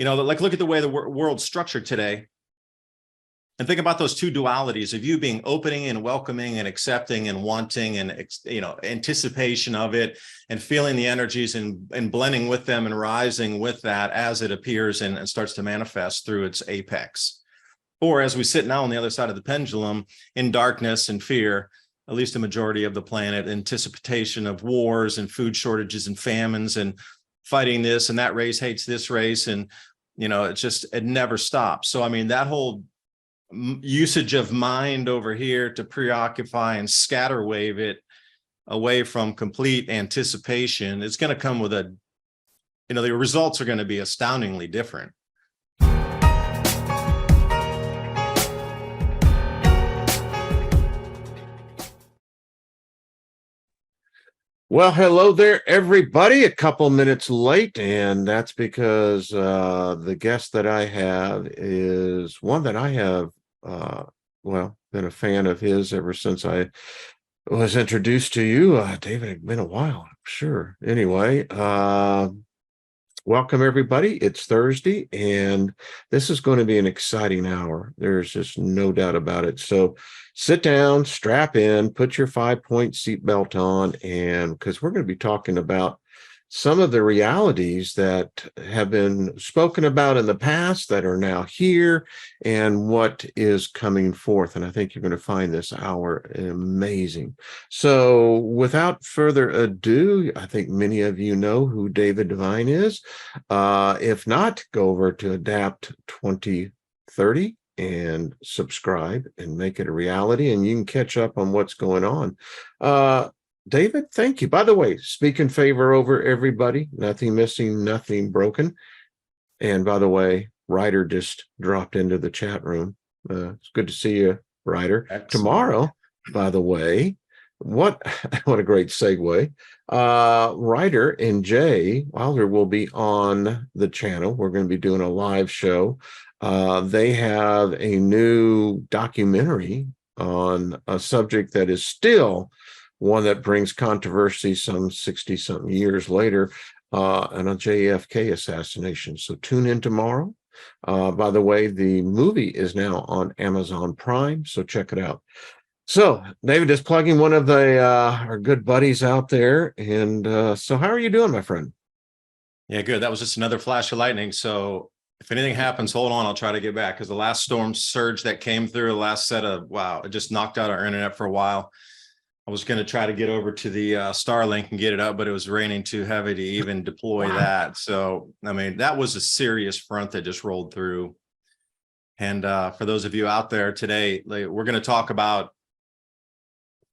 like look at the way the world's structured today. And think about those two dualities of you being opening and welcoming and accepting and wanting and, anticipation of it and feeling the energies and blending with them and rising with that as it appears and starts to manifest through its apex. Or as we sit now on the other side of the pendulum in darkness and fear, at least a majority of the planet, anticipation of wars and food shortages and famines and fighting this and that race hates this race. And, it never stops. So, that whole usage of mind over here to preoccupy and scatter wave it away from complete anticipation, it's going to come with the results are going to be astoundingly different. Well, hello there, everybody. A couple minutes late, and that's because the guest that I have is one that I have, been a fan of his ever since I was introduced to you. David, it's been a while, I'm sure. Anyway, welcome, everybody. It's Thursday, and this is going to be an exciting hour. There's just no doubt about it. So sit down, strap in, put your 5-point seatbelt on, and because we're going to be talking about some of the realities that have been spoken about in the past that are now here and what is coming forth. And I think you're going to find this hour amazing. So without further ado, I think many of you know who David Devine is. If not, go over to Adapt 2030 and subscribe and make it a reality, and you can catch up on what's going on. David, thank you. By the way, speak in favor over everybody. Nothing missing, nothing broken. And by the way, Ryder just dropped into the chat room. It's good to see you, Ryder. Excellent. Tomorrow, by the way, what a great segue. Ryder and Jay Wilder will be on the channel. We're going to be doing a live show. They have a new documentary on a subject that is still one that brings controversy some 60-something years later, and a JFK assassination. So tune in tomorrow. By the way, the movie is now on Amazon Prime, so check it out. So David is plugging one of our good buddies out there. And so how are you doing, my friend? Yeah, good. That was just another flash of lightning. So if anything happens, hold on, I'll try to get back, because the last storm surge that came through, the last set of, it just knocked out our internet for a while. I was going to try to get over to the Starlink and get it up, but it was raining too heavy to even deploy that. So, that was a serious front that just rolled through. And for those of you out there today, we're going to talk about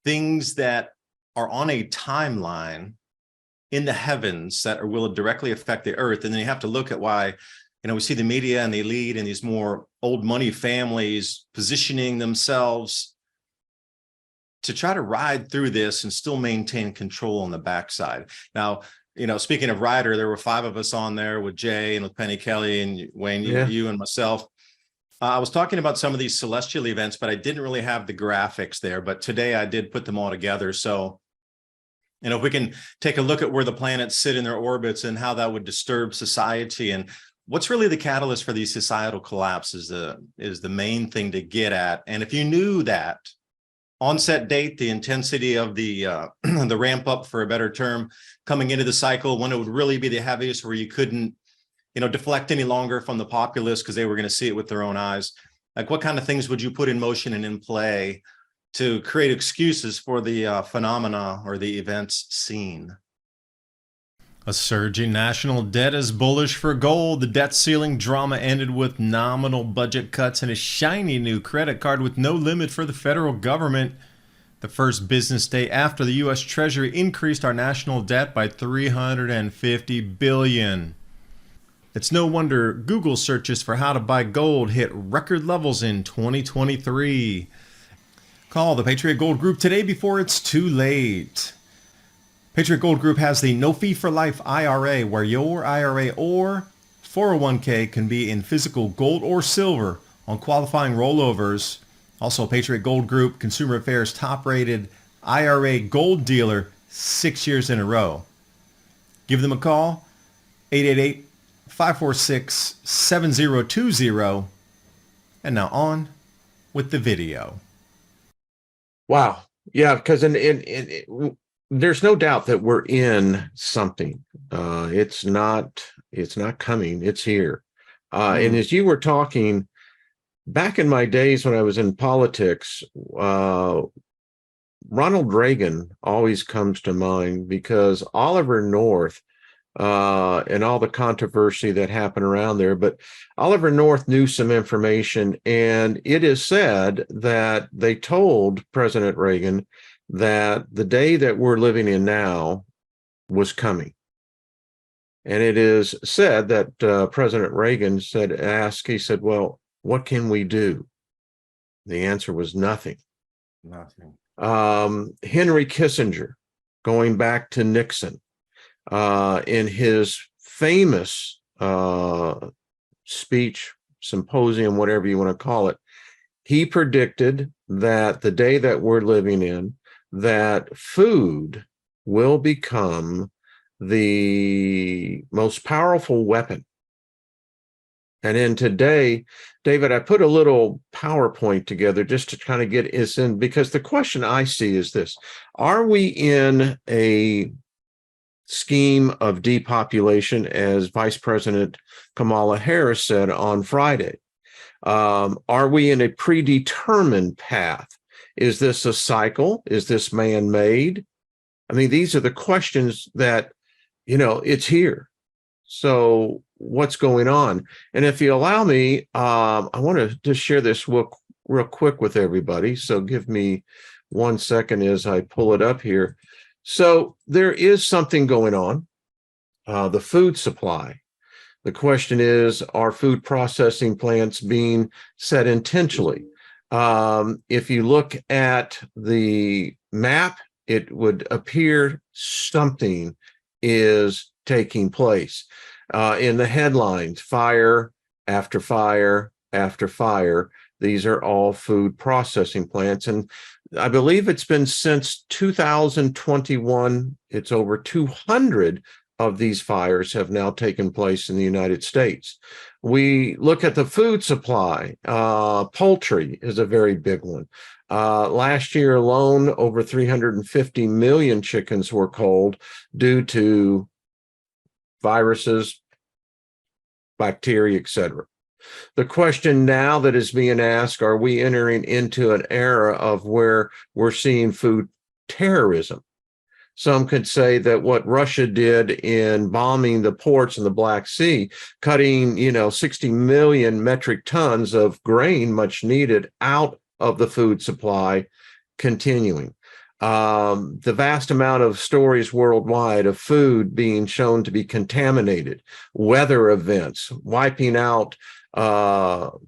things that are on a timeline in the heavens that will directly affect the earth. And then you have to look at why, we see the media and the elite and these more old money families positioning themselves to try to ride through this and still maintain control on the backside. Now, speaking of Ryder, there were 5 of us on there with Jay and with Penny Kelly and Wayne, you and myself. I was talking about some of these celestial events, but I didn't really have the graphics there. But today I did put them all together. So, if we can take a look at where the planets sit in their orbits and how that would disturb society, and what's really the catalyst for these societal collapses is the main thing to get at. And if you knew that onset date, the intensity of the the ramp up, for a better term, coming into the cycle, when it would really be the heaviest, where you couldn't, deflect any longer from the populace because they were going to see it with their own eyes. Like, what kind of things would you put in motion and in play to create excuses for the phenomena or the events seen? A surging national debt is bullish for gold. The debt ceiling drama ended with nominal budget cuts and a shiny new credit card with no limit for the federal government. The first business day after the U.S. Treasury increased our national debt by $350 billion. It's no wonder Google searches for how to buy gold hit record levels in 2023. Call the Patriot Gold Group today before it's too late. Patriot Gold Group has the no fee for life IRA, where your IRA or 401k can be in physical gold or silver on qualifying rollovers. Also, Patriot Gold Group, Consumer Affairs top rated IRA gold dealer 6 years in a row. Give them a call, 546-7020. And now on with the video. Wow. Yeah, because there's no doubt that we're in something. It's not coming. It's here. And as you were talking, back in my days when I was in politics, Ronald Reagan always comes to mind because Oliver North and all the controversy that happened around there. But Oliver North knew some information, and it is said that they told President Reagan that the day that we're living in now was coming. And it is said that President Reagan he said, well, what can we do? The answer was nothing. Nothing. Henry Kissinger, going back to Nixon, in his famous speech, symposium, whatever you want to call it, he predicted that the day that we're living in, that food will become the most powerful weapon. And in today, David, I put a little PowerPoint together just to kind of get us in, because the question I see is this: are we in a scheme of depopulation, as Vice President Kamala Harris said on Friday? Are we in a predetermined path? Is this a cycle? Is this man-made? I mean, these are the questions that, it's here. So what's going on? And if you allow me, I want to just share this real quick with everybody. So give me 1 second as I pull it up here. So there is something going on, the food supply. The question is, are food processing plants being set intentionally? If you look at the map, it would appear something is taking place. In the headlines, fire after fire after fire. These are all food processing plants. And I believe it's been since 2021, it's over 200 of these fires have now taken place in the United States. We look at the food supply. Poultry is a very big one. Last year alone, over 350 million chickens were culled due to viruses, bacteria, etc. The question now that is being asked, are we entering into an era of where we're seeing food terrorism? Some could say that what Russia did in bombing the ports in the Black Sea, cutting, 60 million metric tons of grain, much needed, out of the food supply, continuing. The vast amount of stories worldwide of food being shown to be contaminated, weather events, wiping out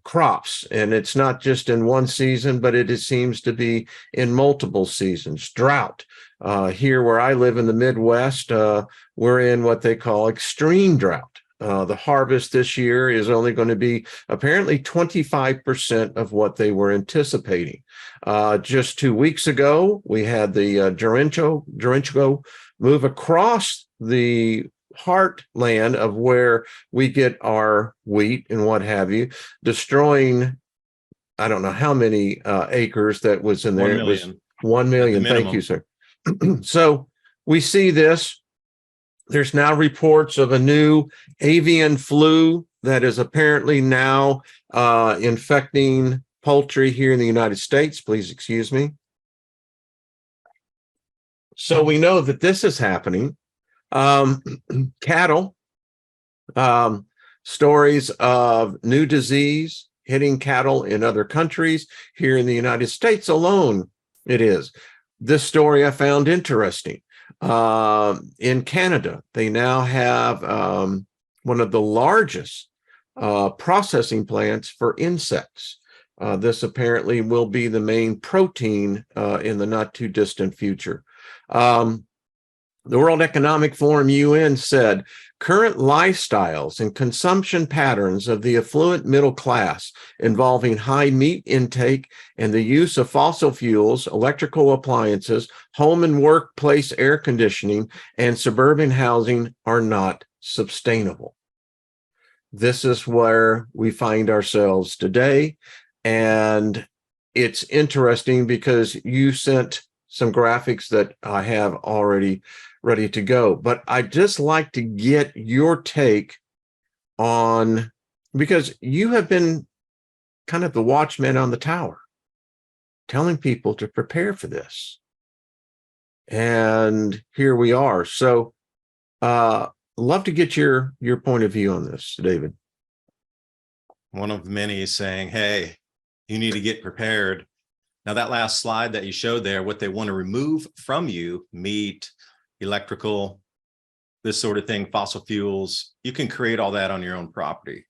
crops. And it's not just in one season, but it seems to be in multiple seasons. Drought. Here where I live in the Midwest, we're in what they call extreme drought. The harvest this year is only going to be apparently 25% of what they were anticipating. Just 2 weeks ago, we had the derecho move across the heartland of where we get our wheat and what have you, destroying, I don't know how many acres that was in there. 1 million. It was 1 million. Thank you, sir. So we see this. There's now reports of a new avian flu that is apparently now infecting poultry here in the United States. Please excuse me. So we know that this is happening. Cattle, stories of new disease hitting cattle in other countries. Here in the United States alone, it is. This story I found interesting. In Canada, they now have one of the largest processing plants for insects. This apparently will be the main protein in the not too distant future. The World Economic Forum, UN, said current lifestyles and consumption patterns of the affluent middle class, involving high meat intake and the use of fossil fuels, electrical appliances, home and workplace air conditioning, and suburban housing, are not sustainable. this is where we find ourselves today. And it's interesting because you sent some graphics that I have already ready to go, but I just like to get your take on, because you have been kind of the watchman on the tower, telling people to prepare for this. And here we are. So love to get your point of view on this, David. One of many saying, hey, you need to get prepared. Now, that last slide that you showed there, what they want to remove from you, meat, electrical, this sort of thing, fossil fuels, you can create all that on your own property.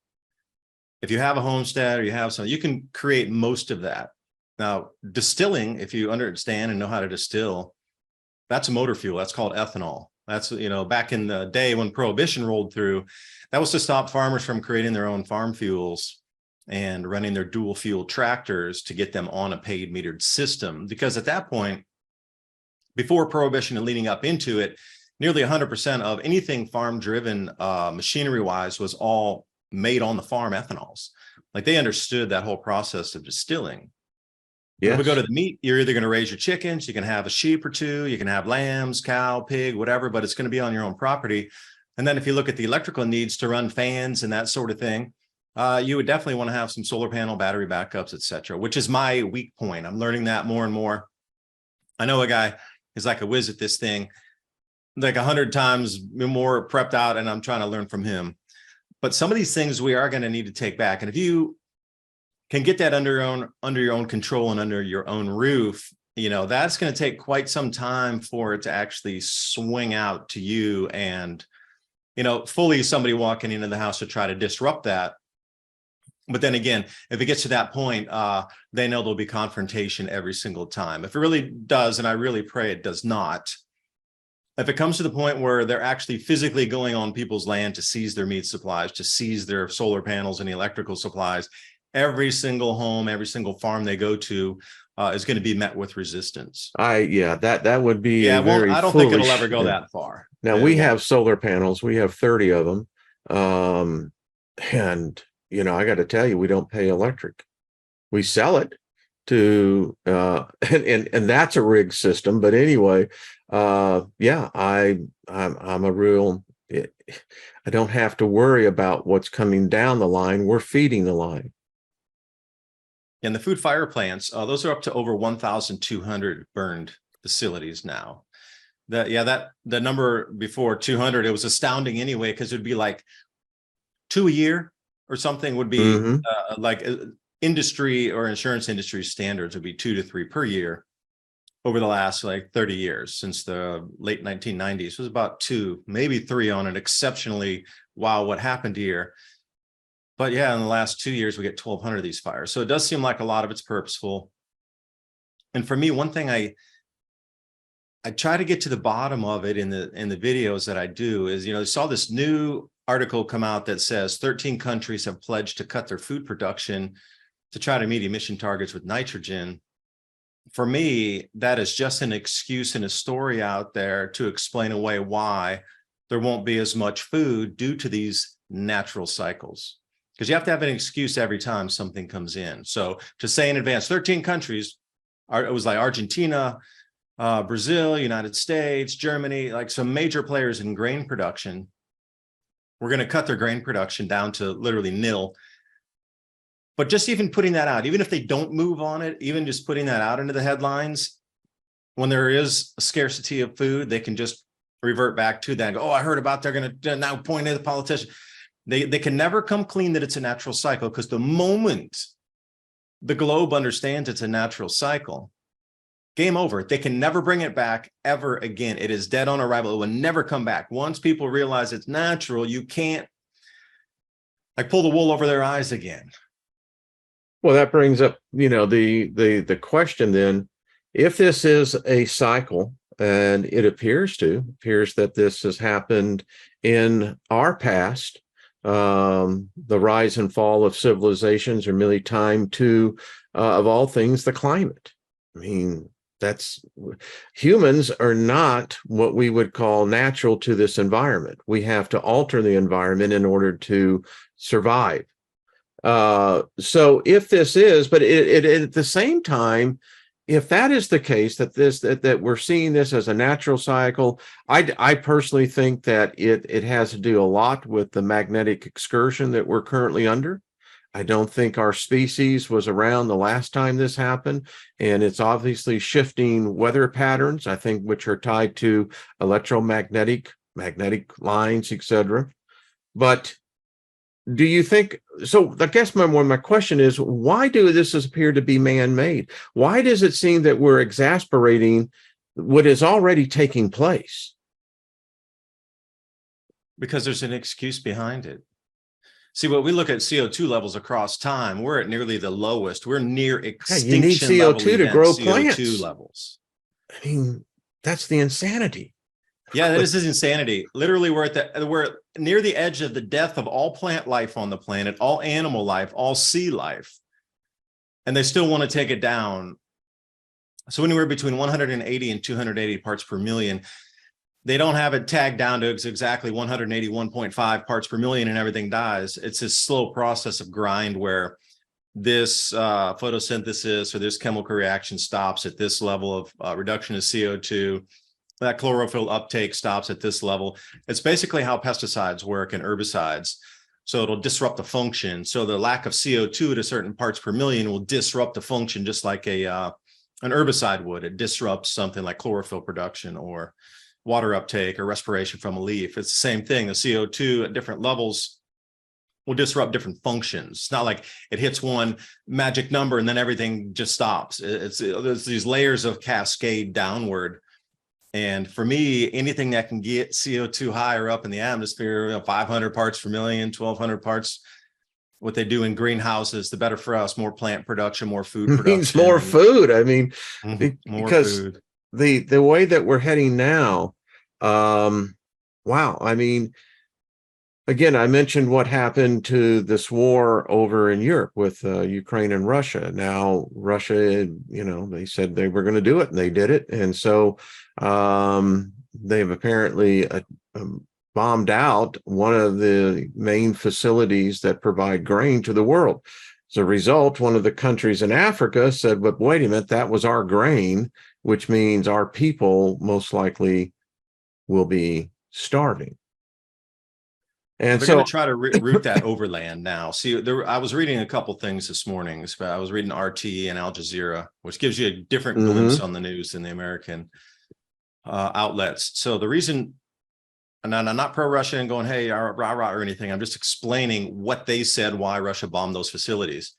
If you have a homestead or you have some, you can create most of that. Now, distilling, if you understand and know how to distill, that's a motor fuel. That's called ethanol. That's, you know, back in the day when Prohibition rolled through, that was to stop farmers from creating their own farm fuels and running their dual fuel tractors to get them on a paid metered system. Because at that point, before Prohibition and leading up into it, nearly 100% of anything farm driven machinery wise was all made on the farm ethanols. Like, they understood that whole process of distilling. Yes. If we go to the meat, you're either going to raise your chickens, you can have a sheep or two, you can have lambs, cow, pig, whatever, but it's going to be on your own property. And then if you look at the electrical needs to run fans and that sort of thing, you would definitely want to have some solar panel, battery backups, etc., which is my weak point. I'm learning that more and more. I know a guy is like a whiz at this thing, like 100 times more prepped out, and I'm trying to learn from him. But some of these things we are going to need to take back. And if you can get that under your own control and under your own roof, you know, that's going to take quite some time for it to actually swing out to you. And, you know, fully somebody walking into the house to try to disrupt that. But then again, if it gets to that point, they know there'll be confrontation every single time. If it really does, and I really pray it does not, if it comes to the point where they're actually physically going on people's land to seize their meat supplies, to seize their solar panels and electrical supplies, every single home, every single farm they go to is going to be met with resistance. That would be I don't think it'll ever go that far. Now, we have solar panels. We have 30 of them. And, you know, I got to tell you, we don't pay electric. We sell it to, and that's a rigged system. But anyway, I'm a real, I don't have to worry about what's coming down the line. We're feeding the line. And the food fire plants, those are up to over 1,200 burned facilities now. The number before 200, it was astounding anyway, because it would be like 2 a year or something would be like industry or insurance industry standards would be 2 to 3 per year over the last like 30 years since the late 1990s. It was about 2, maybe 3 on an exceptionally, wow, what happened here. But yeah, in the last 2 years, we get 1,200 of these fires. So it does seem like a lot of it's purposeful. And for me, one thing I try to get to the bottom of it in the videos that I do is, you know, I saw this new article come out that says 13 countries have pledged to cut their food production to try to meet emission targets with nitrogen. For me, that is just an excuse and a story out there to explain away why there won't be as much food due to these natural cycles. Because you have to have an excuse every time something comes in. So to say in advance, 13 countries, it was like Argentina, Brazil, United States, Germany, like some major players in grain production, we're going to cut their grain production down to literally nil. But just even putting that out, even if they don't move on it, even just putting that out into the headlines, when there is a scarcity of food, they can just revert back to that and go, oh, I heard about, they're going to now point at the politician. They can never come clean that it's a natural cycle, because the moment the globe understands it's a natural cycle, game over. They can never bring it back ever again. It is dead on arrival. It will never come back. Once people realize it's natural, you can't like pull the wool over their eyes again. Well, that brings up, you know, the question then, if this is a cycle, and it appears that this has happened in our past, the rise and fall of civilizations are merely timed to, of all things, the climate. I mean, humans are not what we would call natural to this environment. We have to alter the environment in order to survive. So if this is, but it at the same time, if that is the case, that we're seeing this as a natural cycle, I personally think that it has to do a lot with the magnetic excursion that we're currently under. I don't think our species was around the last time this happened, and it's obviously shifting weather patterns, I think, which are tied to magnetic lines, etc. But do you think so? I guess my question is, why do this appear to be man-made? Why does it seem that we're exasperating what is already taking place? Because there's an excuse behind it. See, when we look at CO2 levels across time, we're at nearly the lowest. We're near extinction you need CO2 to grow CO2 plants. levels. I mean, that's the insanity. Yeah, that is insanity. Literally, we're near the edge of the death of all plant life on the planet, all animal life, all sea life, and they still want to take it down. So anywhere between 180 and 280 parts per million. They don't have it tagged down to exactly 181.5 parts per million and everything dies. It's a slow process of grind where this photosynthesis or this chemical reaction stops at this level of reduction of CO2. That chlorophyll uptake stops at this level. It's basically how pesticides work and herbicides. So it'll disrupt the function. So the lack of CO2 at a certain parts per million will disrupt the function just like an herbicide would. It disrupts something like chlorophyll production or water uptake or respiration from a leaf. It's the same thing. The CO2 at different levels will disrupt different functions. It's not like it hits one magic number and then everything just stops. There's these layers of cascade downward. And for me, anything that can get CO2 higher up in the atmosphere, 500 parts per million, 1,200 parts, what they do in greenhouses, the better for us. More plant production, more food production. Means more food. I mean, more because food. The way that we're heading now, wow. I mean, again, I mentioned what happened to this war over in Europe with Ukraine and Russia. Now, Russia, they said they were going to do it, and they did it. And so they've apparently bombed out one of the main facilities that provide grain to the world. As a result, one of the countries in Africa said, but wait a minute, that was our grain, which means our people most likely will be starving. And they're going to try to route that overland now. See, I was reading a couple things this morning. I was reading RT and Al Jazeera, which gives you a different glimpse on the news than the American outlets. So the reason, and I'm not pro-Russia and going, hey, rah, rah, or anything. I'm just explaining what they said, why Russia bombed those facilities.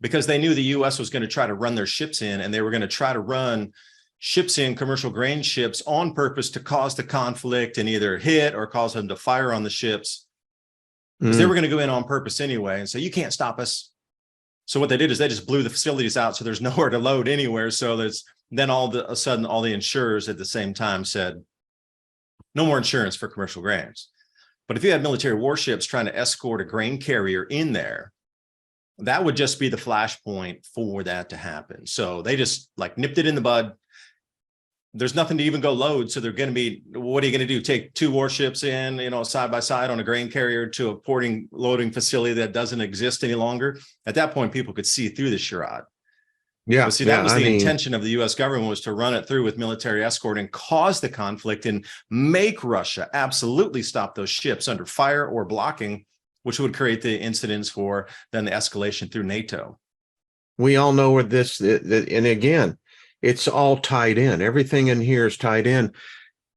Because they knew the U.S. was going to try to run their ships in, and they were going to try to run ships in, commercial grain ships, on purpose to cause the conflict and either hit or cause them to fire on the ships. Because they were going to go in on purpose anyway and say, you can't stop us. So what they did is they just blew the facilities out, so there's nowhere to load anywhere. So then all of a sudden, all the insurers at the same time said, no more insurance for commercial grains. But if you had military warships trying to escort a grain carrier in there, that would just be the flashpoint for that to happen. So they just nipped it in the bud. There's nothing to even go load. So they're going to be, what are you going to do? Take two warships in, side by side on a grain carrier to a loading facility that doesn't exist any longer. At that point, people could see through the charade. Yeah. But see, that was the intention of the U.S. government, was to run it through with military escort and cause the conflict and make Russia absolutely stop those ships under fire or blocking, which would create the incidents for then the escalation through NATO. We all know where and again, it's all tied in. Everything in here is tied in.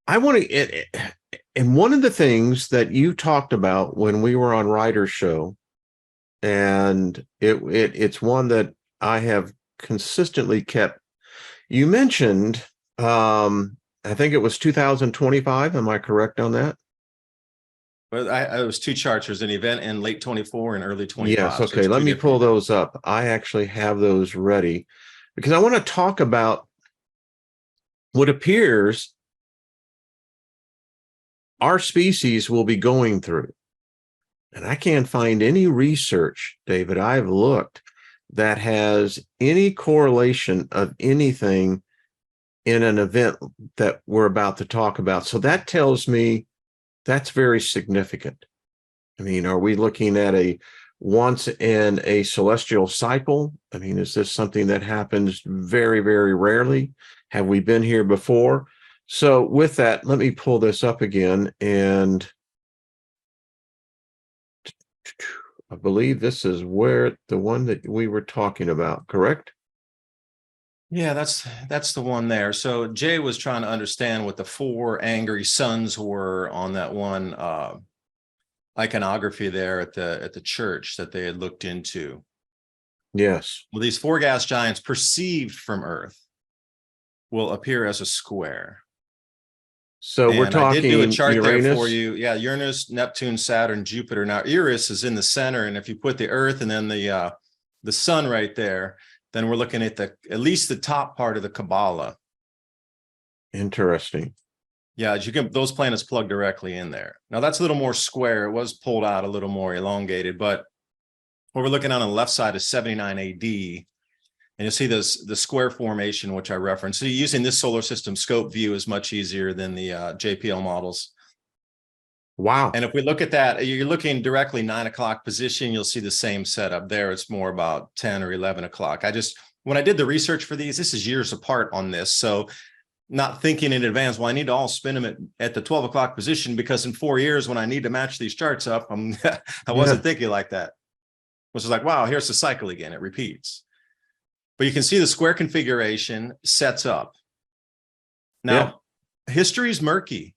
And one of the things that you talked about when we were on Ryder's show, and it's one that I have consistently kept. You mentioned, I think it was 2025. Am I correct on that? Well, it was two charts. There's an event in late 24 and early 25. Yes. Okay. So let me pull those up. I actually have those ready, because I want to talk about what appears our species will be going through. And I can't find any research, David, I've looked, that has any correlation of anything in an event that we're about to talk about. So that tells me that's very significant. I mean, are we looking at a once in a celestial cycle? I mean, is this something that happens very, very rarely? Have we been here before? So with that, let me pull this up again. And I believe this is where the one that we were talking about, correct? Yeah, that's the one there. So Jay was trying to understand what the four angry suns were on that one iconography there at the church that they had looked into. Yes. Well, these four gas giants perceived from Earth will appear as a square. So we're And I did do a talking chart there for Uranus. you. Yeah, Uranus, Neptune, Saturn, Jupiter. Now Eris is in the center, and if you put the Earth and then the sun right there, then we're looking at at least the top part of the Kabbalah. Interesting. Yeah, you can those planets plug directly in there. Now that's a little more square. It was pulled out a little more elongated, but what we're looking at on the left side is 79 AD. And you'll see the square formation, which I referenced. So using this solar system scope view is much easier than the JPL models. Wow. And if we look at that, you're looking directly 9 o'clock position, you'll see the same setup there. It's more about 10 or 11 o'clock. When I did the research for these, this is years apart on this. So not thinking in advance, well, I need to all spin them at the 12 o'clock position because in 4 years, when I need to match these charts up, I wasn't thinking like that. Which is like, wow, here's the cycle again. It repeats. But you can see the square configuration sets up. Now, history is murky.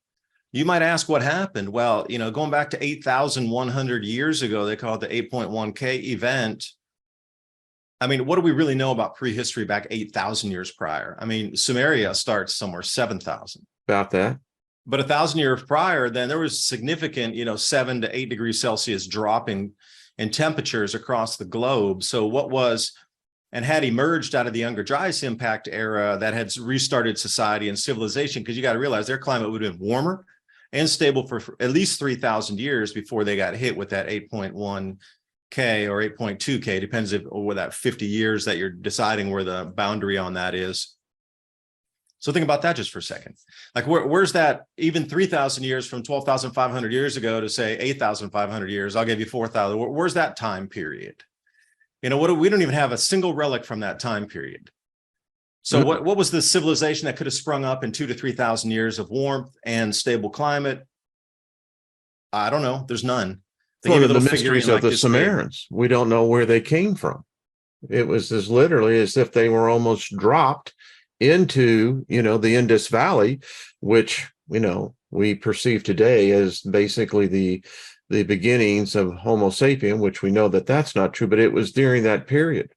You might ask what happened. Well, going back to 8,100 years ago, they call it the 8.1K event. I mean, what do we really know about prehistory back 8,000 years prior? I mean, Sumeria starts somewhere 7,000. About that. But 1,000 years prior, then there was significant, 7 to 8 degrees Celsius dropping in temperatures across the globe. So what was and had emerged out of the Younger Dryas impact era that had restarted society and civilization, because you got to realize their climate would have been warmer and stable for at least 3,000 years before they got hit with that 8.1K or 8.2K, depends over that 50 years that you're deciding where the boundary on that is. So think about that just for a second. Like where's that even 3,000 years from 12,500 years ago to say 8,500 years? I'll give you 4,000. Where's that time period? We don't even have a single relic from that time period. So what was the civilization that could have sprung up in 2,000 to 3,000 years of warmth and stable climate? I don't know. There's none. One of the mysteries of the Sumerians. We don't know where they came from. It was as literally as if they were almost dropped into, the Indus Valley, which, we perceive today as basically the beginnings of Homo sapien, which we know that that's not true, but it was during that period.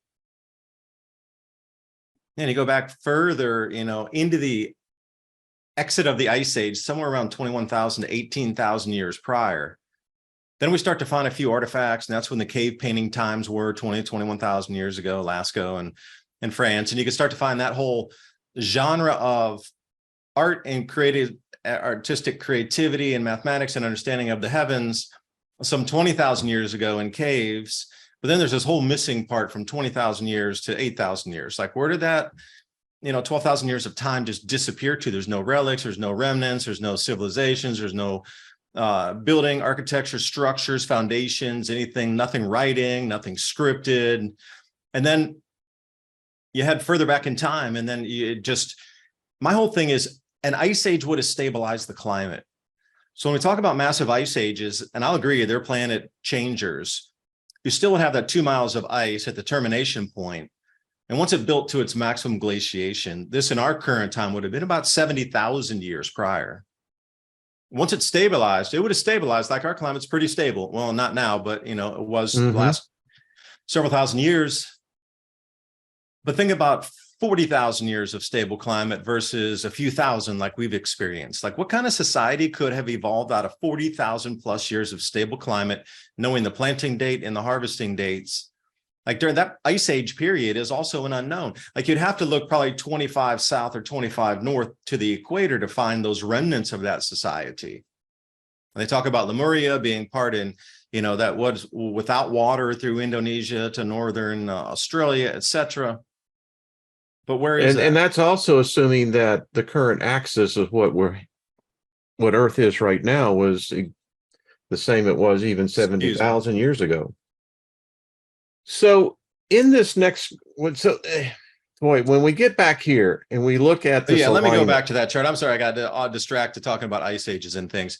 And you go back further, into the exit of the Ice Age, somewhere around 21,000 to 18,000 years prior. Then we start to find a few artifacts, and that's when the cave painting times were 21,000 years ago, Lascaux and France. And you can start to find that whole genre of art and artistic creativity and mathematics and understanding of the heavens some 20,000 years ago in caves. But then there's this whole missing part from 20,000 years to 8,000 years. Like, where did that, 12,000 years of time just disappear to? There's no relics, there's no remnants, there's no civilizations, there's no building, architecture, structures, foundations, anything, nothing writing, nothing scripted. And then you head further back in time, and then my whole thing is an ice age would have stabilized the climate. So when we talk about massive ice ages, and I'll agree, they're planet changers, you still would have that 2 miles of ice at the termination point. And once it built to its maximum glaciation, this in our current time would have been about 70,000 years prior. Once it stabilized, it would have stabilized like our climate's pretty stable. Well, not now, but it was the last several thousand years. But think about 40,000 years of stable climate versus a few thousand like we've experienced. Like, what kind of society could have evolved out of 40,000 plus years of stable climate, knowing the planting date and the harvesting dates? Like, during that ice age period is also an unknown. Like, you'd have to look probably 25 south or 25 north to the equator to find those remnants of that society. And they talk about Lemuria being part in, that was without water through Indonesia to northern Australia, etc. But where is that? And that's also assuming that the current axis of what Earth is right now was the same it was even Excuse me. 70,000 years ago. So in this next one, boy, when we get back here and we look at this, Yeah, let me go alignment, back to that chart. I'm sorry, I got distracted talking about ice ages and things.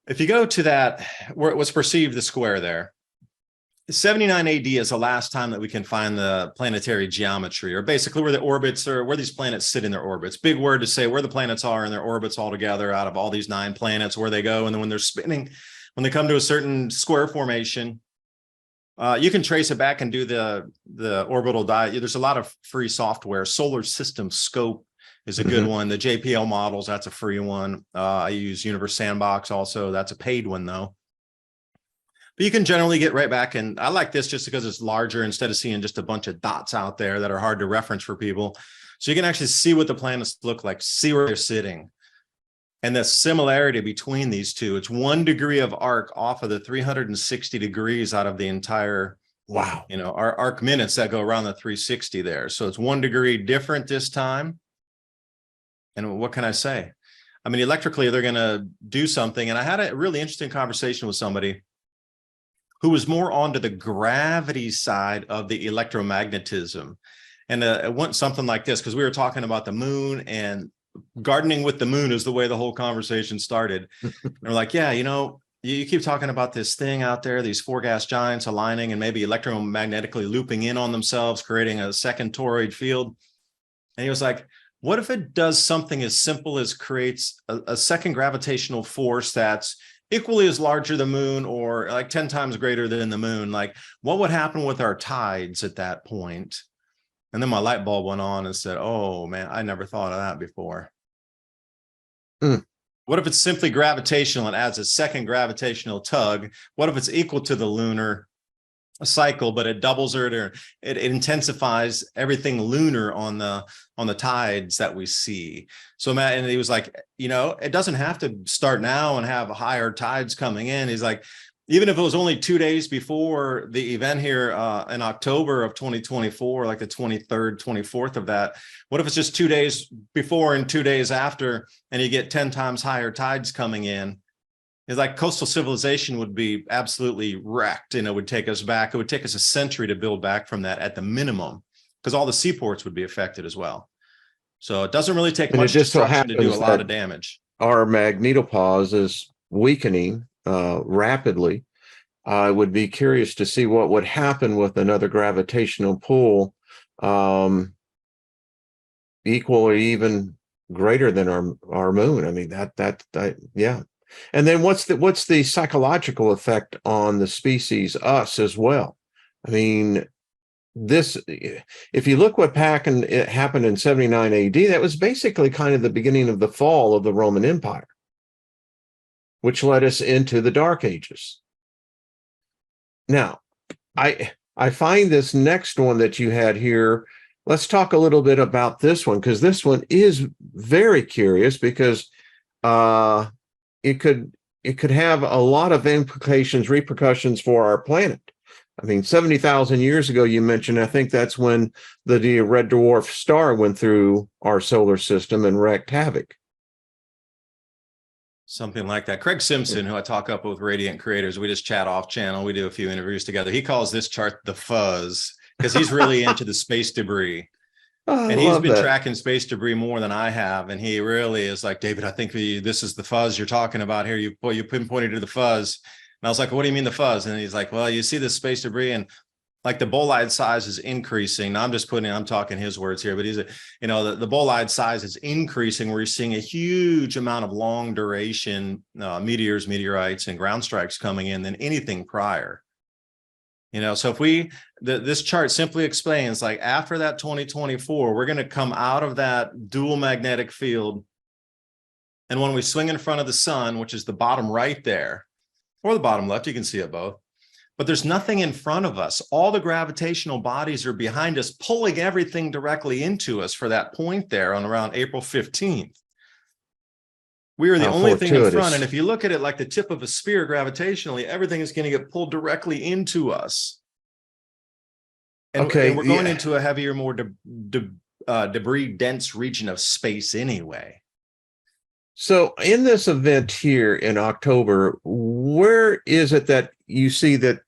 If you go to that, where it was perceived the square there, 79 AD is the last time that we can find the planetary geometry, or basically where the orbits or where these planets sit in their orbits. Big word to say where the planets are in their orbits all together out of all these 9 planets, where they go. And then when they're spinning, when they come to a certain square formation, you can trace it back and do the orbital diet. There's a lot of free software. Solar System Scope is a good one. The JPL models, that's a free one. I use Universe Sandbox also. That's a paid one though. But you can generally get right back. And I like this just because it's larger instead of seeing just a bunch of dots out there that are hard to reference for people. So you can actually see what the planets look like, see where they're sitting. And the similarity between these two, it's 1 degree of arc off of the 360 degrees out of the entire, wow, our arc minutes that go around the 360 there. So it's 1 degree different this time. And what can I say? I mean, electrically, they're going to do something. And I had a really interesting conversation with somebody who was more onto the gravity side of the electromagnetism. And it went something like this, because we were talking about the moon, and gardening with the moon is the way the whole conversation started. And we're like, yeah, you keep talking about this thing out there, these 4 gas giants aligning and maybe electromagnetically looping in on themselves, creating a second toroid field. And he was like, what if it does something as simple as creates a second gravitational force that's equally as larger than the moon, or like 10 times greater than the moon? Like, what would happen with our tides at that point? And then my light bulb went on and said, oh man, I never thought of that before. What if it's simply gravitational and adds a second gravitational tug? What if it's equal to the lunar cycle, but it doubles it, or it intensifies everything lunar on the tides that we see? So Matt, and he was like, it doesn't have to start now and have higher tides coming in. He's like, even if it was only 2 days before the event here in October of 2024, like the 23rd, 24th of that, what if it's just 2 days before and 2 days after, and you get 10 times higher tides coming in? It's like coastal civilization would be absolutely wrecked, and it would take us back. It would take us a century to build back from that at the minimum, because all the seaports would be affected as well. So it doesn't really take much destruction to do a lot of damage. Our magnetopause is weakening rapidly. I would be curious to see what would happen with another gravitational pull equal or even greater than our moon. I mean, that yeah. And then what's the psychological effect on the species, us as well? I mean, this, if you look what happened in 79 AD, that was basically kind of the beginning of the fall of the Roman Empire, which led us into the Dark Ages. Now, I find this next one that you had here. Let's talk a little bit about this one, because this one is very curious, because it could have a lot of repercussions for our planet. I mean, 70,000 years ago, you mentioned, I think that's when the red dwarf star went through our solar system and wreaked havoc. Something like that. Craig Simpson, who I talk up with Radiant Creators, we just chat off channel. We do a few interviews together. He calls this chart the fuzz, because he's really into the space debris. And he's been tracking space debris more than I have. And he really is like, David, I think this is the fuzz you're talking about here. You pinpointed to the fuzz. And I was like, what do you mean the fuzz? And he's like, well, you see this space debris, and like the bolide size is increasing. Now I'm talking his words here, but he's the bolide size is increasing, where you're seeing a huge amount of long duration meteors, meteorites, and ground strikes coming in than anything prior. So if this chart simply explains, like, after that 2024, we're going to come out of that dual magnetic field. And when we swing in front of the sun, which is the bottom right there, or the bottom left, you can see it both, but there's nothing in front of us. All the gravitational bodies are behind us, pulling everything directly into us for that point there on around April 15th. We are the only thing in front. And if you look at it like the tip of a spear gravitationally, everything is going to get pulled directly into us. And, and we're going into a heavier, more debris dense region of space anyway. So in this event here in October, where is it that you see that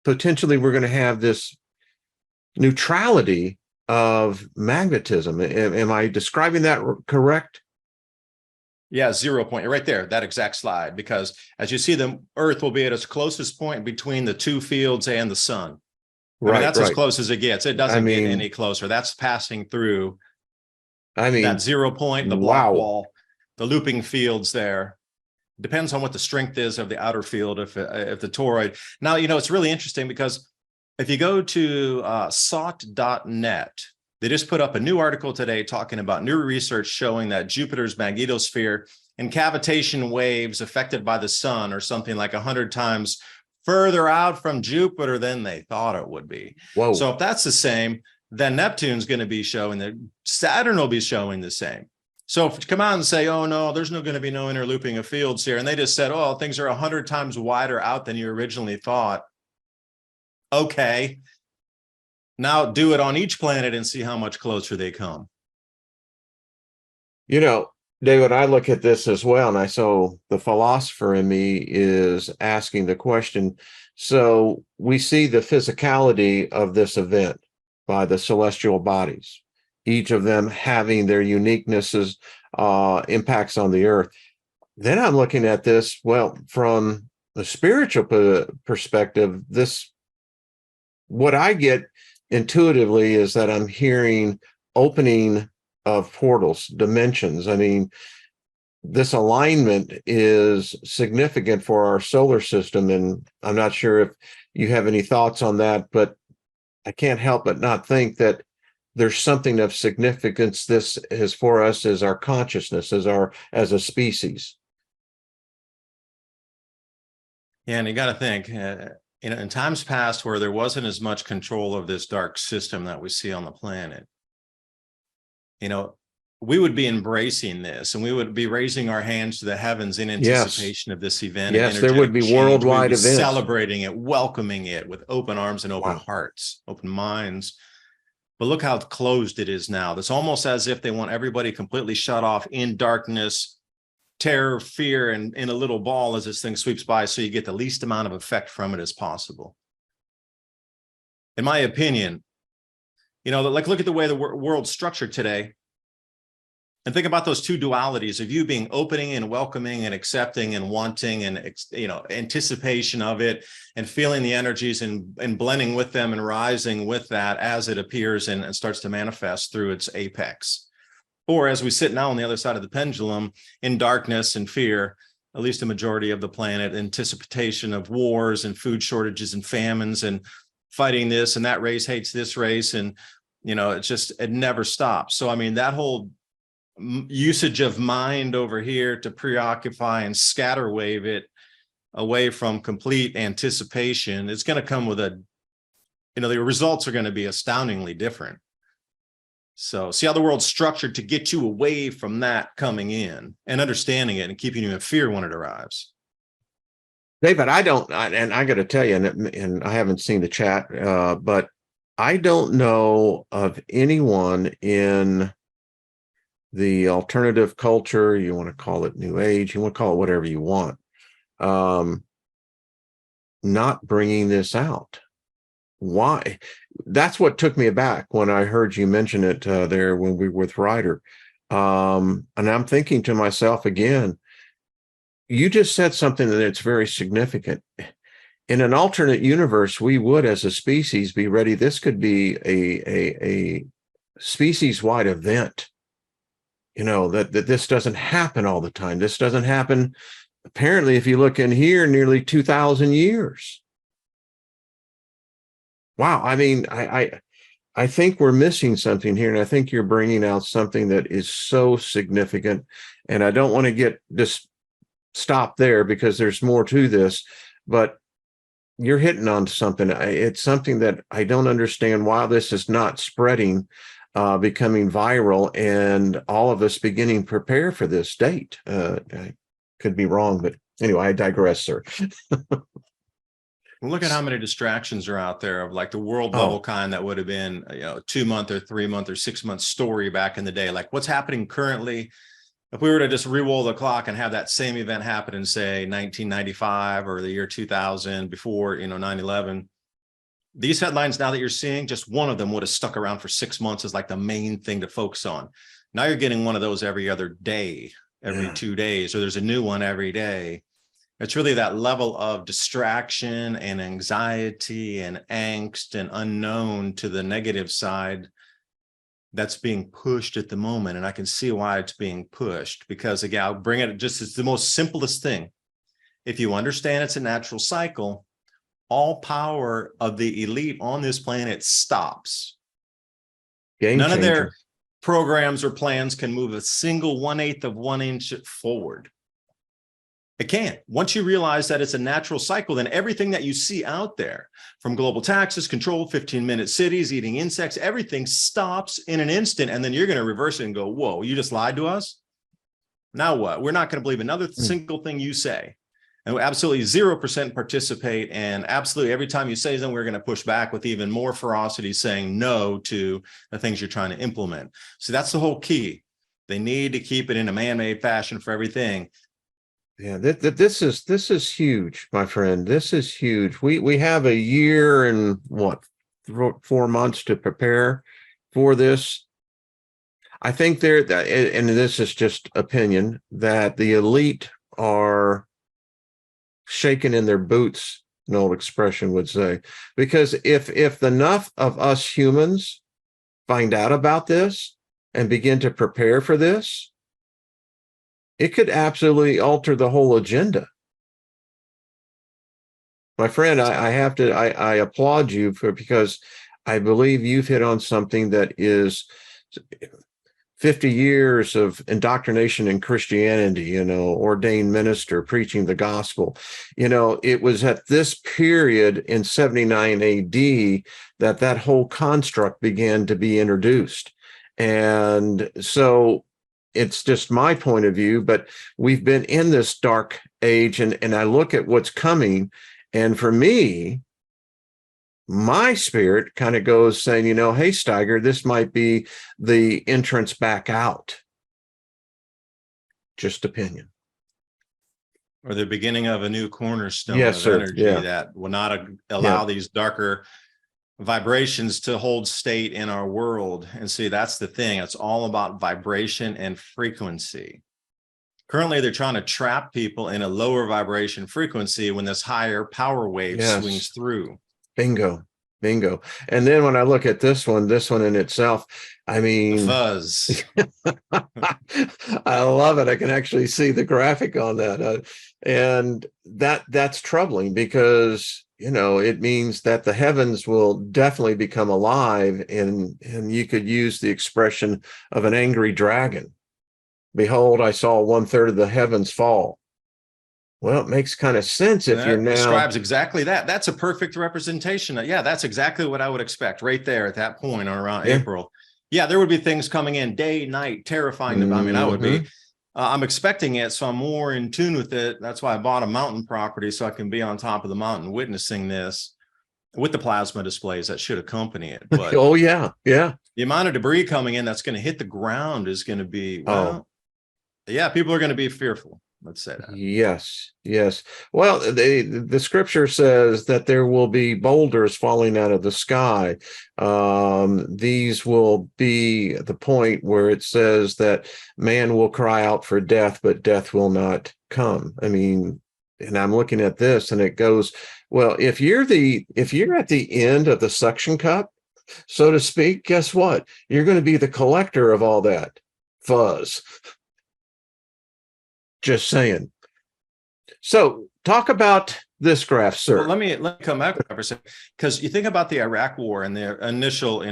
potentially we're going to have this neutrality of magnetism? Am I describing that correct? Yeah, 0 point right there, that exact slide, because as you see, the Earth will be at its closest point between the two fields and the sun. I mean, Right, that's as right. close as it gets. It I doesn't get mean, any closer. That's passing through I that mean, 0 point, the block wow. wall, the looping fields there. Depends on what the strength is of the outer field, if the toroid. Now, it's really interesting because if you go to SOT.net, they just put up a new article today talking about new research showing that Jupiter's magnetosphere and cavitation waves affected by the sun are something like 100 times further out from Jupiter than they thought it would be. Whoa. So if that's the same, then Neptune's going to be showing that, Saturn will be showing the same. So if you come out and say, oh, no, there's no going to be no interlooping of fields here, and they just said, oh, things are 100 times wider out than you originally thought. Okay. Now do it on each planet and see how much closer they come. David, I look at this as well, and so the philosopher in me is asking the question. So we see the physicality of this event by the celestial bodies, each of them having their uniquenesses, impacts on the earth. Then I'm looking at this, well, from a spiritual perspective, what I get intuitively is that I'm hearing opening of portals, dimensions. I mean, this alignment is significant for our solar system. And I'm not sure if you have any thoughts on that, but I can't help but not think that there's something of significance this is for us as our consciousness, as a species. Yeah, and you got to think, in times past where there wasn't as much control of this dark system that we see on the planet, we would be embracing this and we would be raising our hands to the heavens in anticipation of this event. Yes, and there would be change. We would worldwide be events. celebrating it, welcoming it with open arms and open hearts, open minds. But look how closed it is now. It's almost as if they want everybody completely shut off in darkness, terror, fear, and in a little ball as this thing sweeps by, so you get the least amount of effect from it as possible. In my opinion, like look at the way the world's structured today. And think about those two dualities of you being opening and welcoming and accepting and wanting and, anticipation of it and feeling the energies and blending with them and rising with that as it appears and starts to manifest through its apex. Or as we sit now on the other side of the pendulum in darkness and fear, at least a majority of the planet, anticipation of wars and food shortages and famines and fighting this and that race hates this race. And, it never stops. So, I mean, that whole usage of mind over here to preoccupy and scatter wave it away from complete anticipation, it's going to come with the results are going to be astoundingly different. So see how the world's structured to get you away from that coming in and understanding it and keeping you in fear when it arrives. David, I got to tell you, and I haven't seen the chat, but I don't know of anyone in the alternative culture, you want to call it new age, you want to call it whatever you want, not bringing this out. Why? That's what took me aback when I heard you mention it there when we were with Ryder. And I'm thinking to myself again, you just said something that's very significant. In an alternate universe, we would, as a species, be ready. This could be a species-wide event. That this doesn't happen all the time. This doesn't happen, apparently, if you look in here, nearly 2,000 years. Wow. I mean, I think we're missing something here, and I think you're bringing out something that is so significant. And I don't want to just stop there because there's more to this, but you're hitting on something. It's something that I don't understand why this is not spreading, becoming viral, and all of us beginning to prepare for this date. I could be wrong, but anyway, I digress, sir. Look at how many distractions are out there of like the world level kind that would have been, 2 month or 3 month or 6 month story back in the day. Like what's happening currently if we were to just re-roll the clock and have that same event happen in, say, 1995 or the year 2000, before, 9/11, these headlines now that you're seeing, just one of them would have stuck around for 6 months as like the main thing to focus on. Now you're getting one of those every other day, every 2 days, or there's a new one every day. It's really that level of distraction and anxiety and angst and unknown to the negative side that's being pushed at the moment. And I can see why it's being pushed, because again, I'll bring it just as the most simplest thing. If you understand it's a natural cycle, all power of the elite on this planet stops. Game None of changer. their programs or plans can move a single 1/8 of 1 inch forward. It can't. Once you realize that it's a natural cycle, then everything that you see out there, from global taxes, control, 15-minute cities, eating insects, everything stops in an instant. And then you're going to reverse it and go, whoa, you just lied to us? Now what? We're not going to believe another single thing you say. And we absolutely 0% participate. And absolutely every time you say something, we're going to push back with even more ferocity, saying no to the things you're trying to implement. So that's the whole key. They need to keep it in a man-made fashion for everything. Yeah, this is huge, my friend. This is huge. We have a year and 4 months to prepare for this. I think and this is just opinion, that the elite are shaking in their boots, an old expression would say, because if enough of us humans find out about this and begin to prepare for this, it could absolutely alter the whole agenda. My friend, I applaud you because I believe you've hit on something that is 50 years of indoctrination in Christianity, ordained minister preaching the gospel. It was at this period in 79 AD that whole construct began to be introduced. And so it's just my point of view, but we've been in this dark age, and I look at what's coming. And for me, my spirit kind of goes saying, hey, Steiger, this might be the entrance back out. Just opinion. Or the beginning of a new cornerstone Yes, of sir. energy that will not allow these darker vibrations to hold state in our world. And see, that's the thing. It's all about vibration and frequency. Currently, they're trying to trap people in a lower vibration frequency when this higher power wave swings through. Bingo. And then when I look at this one in itself, I mean, the fuzz. I love it. I can actually see the graphic on that. And that's troubling, because, it means that the heavens will definitely become alive, and you could use the expression of an angry dragon. Behold, I saw 1/3 of the heavens fall. Well, it makes kind of sense if you're now describes exactly that. That's a perfect representation. Yeah, that's exactly what I would expect right there at that point on around April. Yeah, there would be things coming in day, night, terrifying. I mean, I would be. I'm expecting it, so I'm more in tune with it. That's why I bought a mountain property, so I can be on top of the mountain witnessing this with the plasma displays that should accompany it. But oh yeah, the amount of debris coming in that's going to hit the ground is going to be, yeah, people are going to be fearful. Let's say that. Yes. Well, the scripture says that there will be boulders falling out of the sky. These will be the point where it says that man will cry out for death, but death will not come. I mean, and I'm looking at this, and it goes, well, if you're at the end of the suction cup, so to speak, guess what? You're going to be the collector of all that fuzz. Just saying. So talk about this graph, sir. Well, let me come back for a second, because you think about the Iraq War and the initial,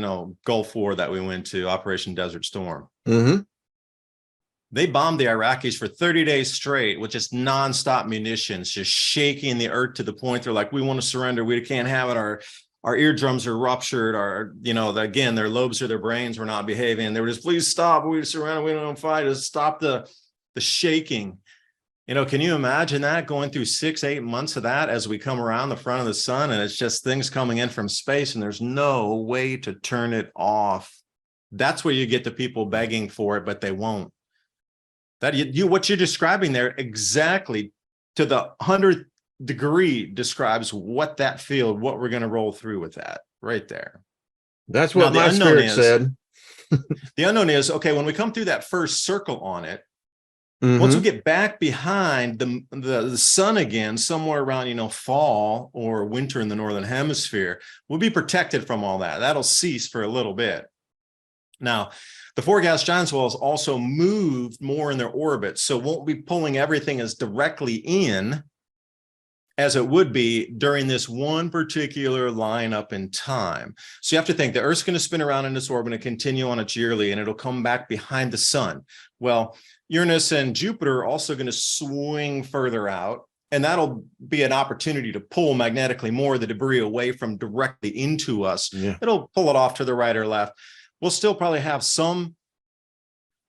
Gulf War that we went to, Operation Desert Storm. They bombed the Iraqis for 30 days straight with just nonstop munitions, just shaking the earth to the point they're like, we want to surrender. We can't have it. Our eardrums are ruptured. Again, their lobes of their brains were not behaving. They were just, please stop. We surrender. We don't fight. Just stop the shaking. Can you imagine that, going through 6-8 months of that as we come around the front of the sun, and it's just things coming in from space, and there's no way to turn it off. That's where you get the people begging for it, but they won't. That what you're describing there exactly to the 100th degree describes what that field, what we're going to roll through with that right there. That's Now, what my spirit said. The unknown is, okay, when we come through that first circle on it, once we Mm-hmm. get back behind the sun again, somewhere around, fall or winter in the northern hemisphere, we'll be protected from all that. That'll cease for a little bit. Now, the four gas giant swirls also moved more in their orbit, so won't be pulling everything as directly in as it would be during this one particular lineup in time. So you have to think the Earth's going to spin around in this orbit and continue on its yearly, and it'll come back behind the sun. Well, Uranus and Jupiter are also going to swing further out, and that'll be an opportunity to pull magnetically more of the debris away from directly into us. Yeah. It'll pull it off to the right or left. We'll still probably have some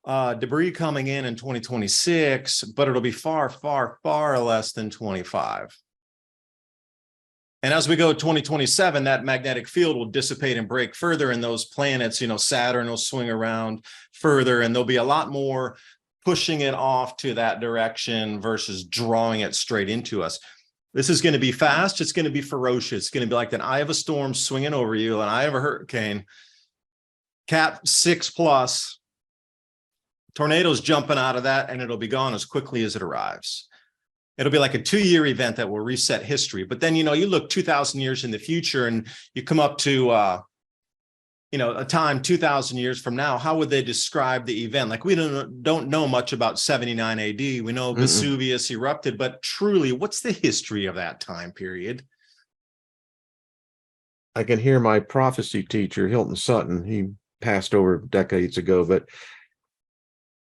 debris coming in 2026, but it'll be far, far, far less than 25. And as we go to 2027, that magnetic field will dissipate and break further, and those planets, Saturn will swing around further, and there'll be a lot more pushing it off to that direction versus drawing it straight into us. This is going to be fast. It's going to be ferocious. It's going to be like an eye of a storm swinging over you, an eye of a hurricane, Cat 6+, tornadoes jumping out of that, and it'll be gone as quickly as it arrives. It'll be like a 2-year event that will reset history. But then, you look 2,000 years in the future and you come up to, a time 2,000 years from now. How would they describe the event? Like, we don't know much about 79 AD. We know Vesuvius erupted, but truly, what's the history of that time period? I can hear my prophecy teacher, Hilton Sutton. He passed over decades ago, but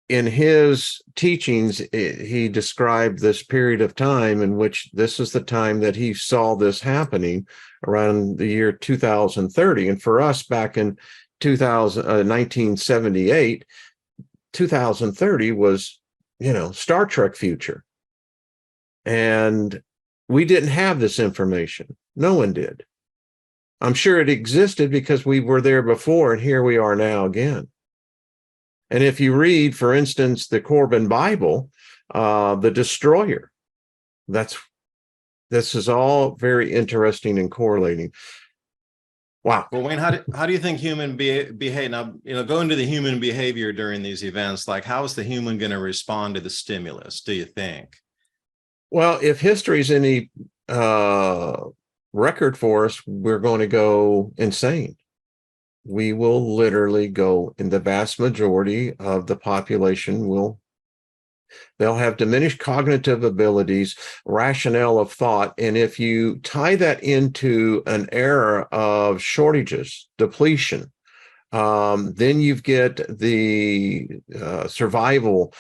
in his teachings, he described this period of time in which this is the time that he saw this happening around the year 2030. And for us back in 1978, 2030 was, Star Trek future. And we didn't have this information. No one did. I'm sure it existed because we were there before, and here we are now again. And if you read, for instance, the Corbin Bible, the destroyer, this is all very interesting and correlating. Wow. Well, Wayne, how do you think human behave now? Go into the human behavior during these events. Like, how is the human going to respond to the stimulus, do you think? Well, if history's any record for us, we're going to go insane. We will literally go, in the vast majority of the population they'll have diminished cognitive abilities, rationale of thought. And if you tie that into an era of shortages, depletion, then you get the survival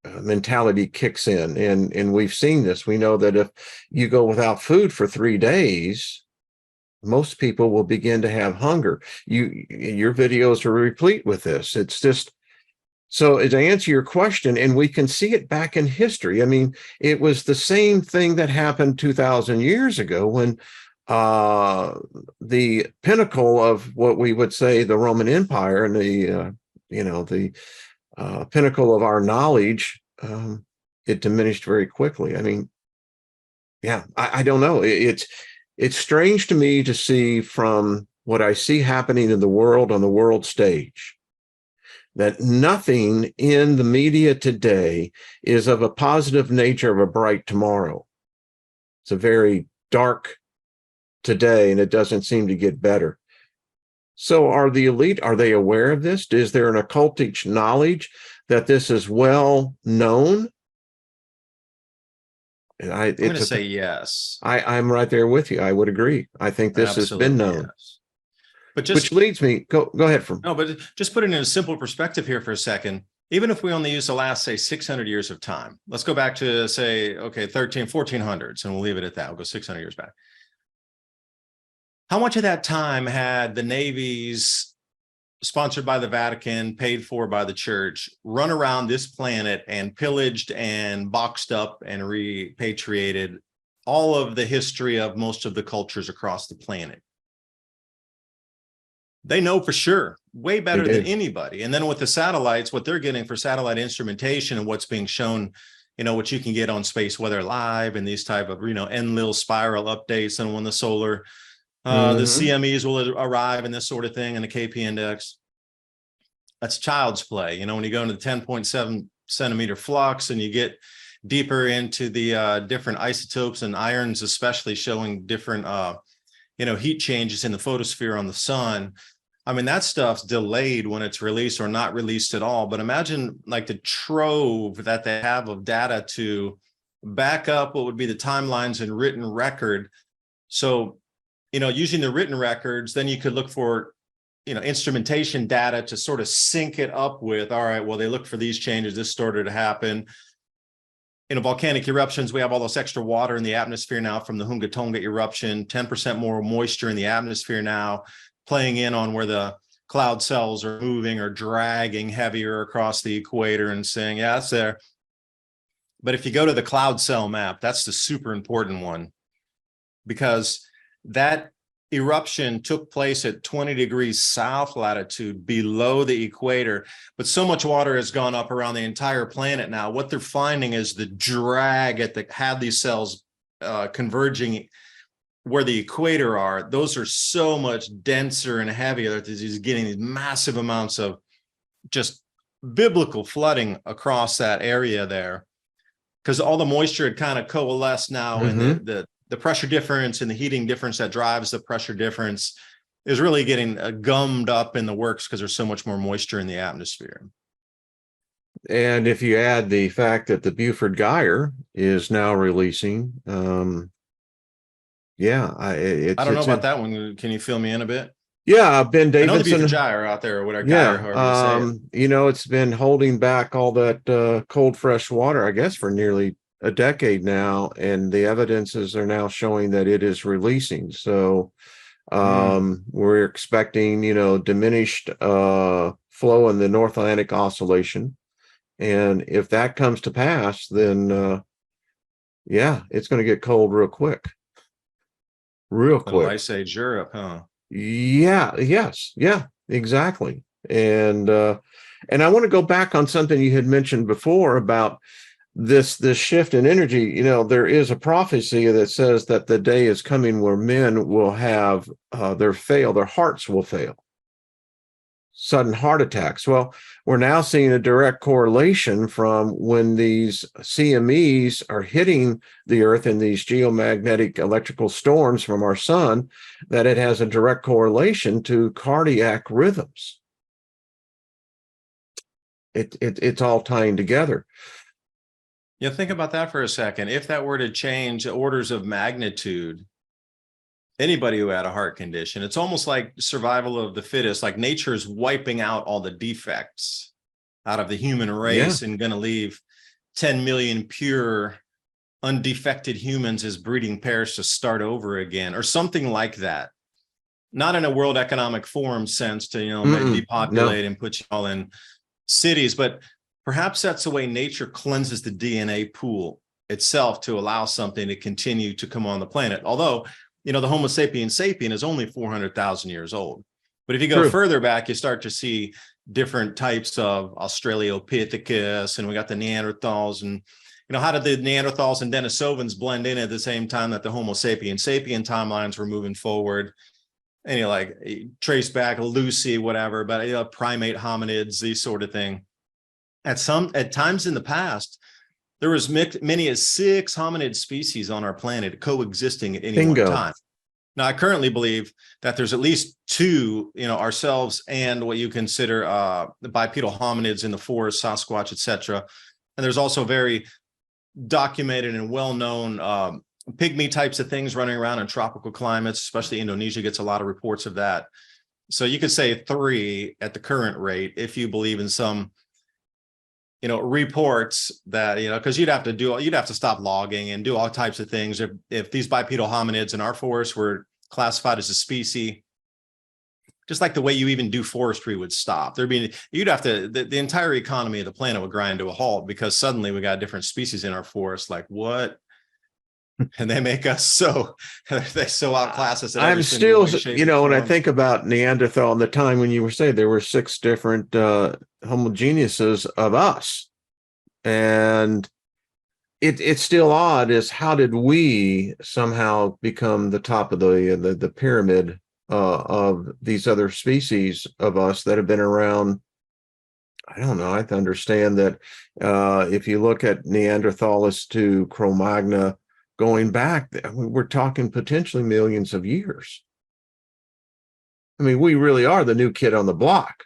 mentality kicks in. And we've seen this. We know that if you go without food for 3 days, most people will begin to have hunger. Your videos are replete with this. It's just, so to answer your question, and we can see it back in history. I mean, it was the same thing that happened 2,000 years ago when the pinnacle of what we would say the Roman Empire and the pinnacle of our knowledge, it diminished very quickly. I mean, yeah, I don't know. It's strange to me to see, from what I see happening in the world on the world stage, that nothing in the media today is of a positive nature of a bright tomorrow. It's a very dark today, and it doesn't seem to get better. So are the elite, are they aware of this? Is there an occultic knowledge that this is well known? And I'm going to say yes. I'm right there with you. I would agree. I think this Absolutely, has been known. yes. But Which leads me, go ahead. But just put it in a simple perspective here for a second. Even if we only use the last, say, 600 years of time, let's go back to, say, 1400s, and we'll leave it at that. We'll go 600 years back. How much of that time had the navies sponsored by the Vatican, paid for by the church, run around this planet and pillaged and boxed up and repatriated all of the history of most of the cultures across the planet? They know for sure, way They better than do. anybody. And then with the satellites, what they're getting for satellite instrumentation and what's being shown, what you can get on Space Weather Live and these type of, Enlil spiral updates, and when the solar, the Mhm. CMEs will arrive and this sort of thing, and the KP index. That's child's play. When you go into the 10.7 centimeter flux and you get deeper into the different isotopes and irons, especially showing different, heat changes in the photosphere on the sun. I mean, that stuff's delayed when it's released or not released at all. But imagine like the trove that they have of data to back up what would be the timelines and written record. So, using the written records, then you could look for, instrumentation data to sort of sync it up with, all right, well, they look for these changes, this started to happen. Volcanic eruptions, we have all this extra water in the atmosphere now from the Hunga Tonga eruption, 10% more moisture in the atmosphere now, playing in on where the cloud cells are moving or dragging heavier across the equator and saying, yeah, it's there. But if you go to the cloud cell map, that's the super important one, because that eruption took place at 20 degrees south latitude below the equator, but so much water has gone up around the entire planet now. What they're finding is the drag at the Hadley cells converging where the equator are. Those are so much denser and heavier that he's getting these massive amounts of just biblical flooding across that area there, because all the moisture had kind of coalesced now, and the pressure difference and the heating difference that drives the pressure difference is really getting gummed up in the works because there's so much more moisture in the atmosphere. And if you add the fact that the Buford Gyre is now releasing, yeah, I don't know about that one. Can you fill me in a bit? yeah, Ben I know the Buford Davidson. Gyre out there, or whatever, Gyre, Yeah, however you say it. it's been holding back all that cold, fresh water, I guess, for nearly a decade now, and the evidences are now showing that it is releasing. So we're expecting, diminished flow in the North Atlantic Oscillation. And if that comes to pass, then yeah, it's going to get cold real quick. Real Little quick. Ice Age Europe, huh? Yeah, yes, yeah, exactly. And I want to go back on something you had mentioned before about this shift in energy. There is a prophecy that says that the day is coming where men will have their hearts will fail. Sudden heart attacks. Well, we're now seeing a direct correlation from when these CMEs are hitting the Earth in these geomagnetic electrical storms from our sun, that it has a direct correlation to cardiac rhythms. It's all tying together. Yeah, think about that for a second. If that were to change orders of magnitude, anybody who had a heart condition, it's almost like survival of the fittest, like nature is wiping out all the defects out of the human race and going to leave 10 million pure, undefected humans as breeding pairs to start over again, or something like that. Not in a World Economic Forum sense to, depopulate and put you all in cities, but perhaps that's the way nature cleanses the DNA pool itself to allow something to continue to come on the planet. Although, the Homo sapiens sapien is only 400,000 years old. But if you go further back, you start to see different types of Australopithecus, and we got the Neanderthals. And, how did the Neanderthals and Denisovans blend in at the same time that the Homo sapiens sapien timelines were moving forward? And you trace back Lucy, whatever, but primate hominids, these sort of thing. At times in the past, there was many as 6 hominid species on our planet coexisting at any one time. Now, I currently believe that there's at least 2, ourselves and what you consider the bipedal hominids in the forest, Sasquatch, etc. And there's also very documented and well-known pygmy types of things running around in tropical climates, especially Indonesia gets a lot of reports of that. So you could say 3 at the current rate if you believe in some reports that, because you'd have to stop logging and do all types of things. If these bipedal hominids in our forest were classified as a species, just like the way you even do forestry would stop. You'd have to, the entire economy of the planet would grind to a halt, because suddenly we got different species in our forest. Like, what? and they make us so they so outclass us in every I'm single still, way, shape, and when I form. think about Neanderthal and the time when you were saying there were 6 different homogeneuses of us, and it's still odd is how did we somehow become the top of the pyramid of these other species of us that have been around. I don't know. I understand that if you look at Neanderthals to Cro-Magnon going back, we're talking potentially millions of years. I mean, we really are the new kid on the block.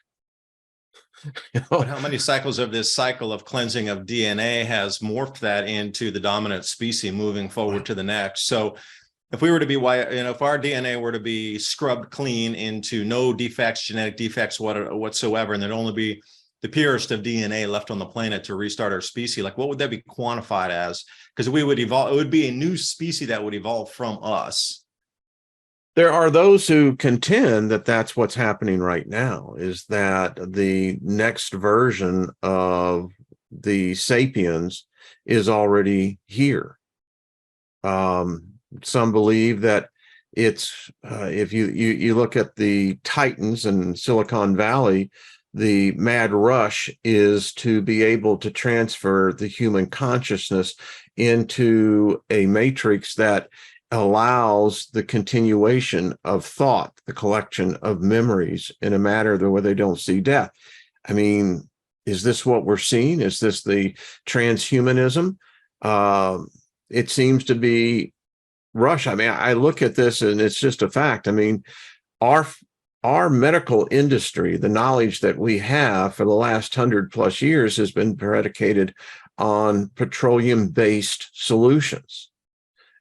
But how many cycles of this cycle of cleansing of DNA has morphed that into the dominant species moving forward to the next? So if we were to be, if our DNA were to be scrubbed clean into no defects, genetic defects whatsoever, and there'd only be the purest of DNA left on the planet to restart our species, like what would that be quantified as? Because we would evolve, it would be a new species that would evolve from us. There are those who contend that that's what's happening right now, is that the next version of the sapiens is already here. Some believe that it's if you look at the Titans in Silicon Valley, the mad rush is to be able to transfer the human consciousness into a matrix that allows the continuation of thought, the collection of memories in a manner where they don't see death. I mean, is this what we're seeing? Is this the transhumanism? It seems to be rush. I mean, I look at this and it's just a fact. I mean, our medical industry, the knowledge that we have for the last 100+ years has been predicated on petroleum-based solutions.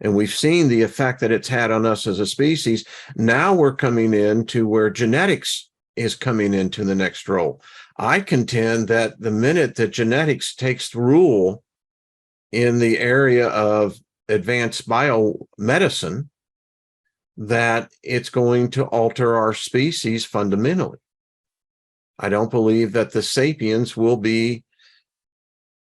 And we've seen the effect that it's had on us as a species. Now we're coming into where genetics is coming into the next role. I contend that the minute that genetics takes rule in the area of advanced biomedicine, that it's going to alter our species fundamentally. I don't believe that the sapiens will be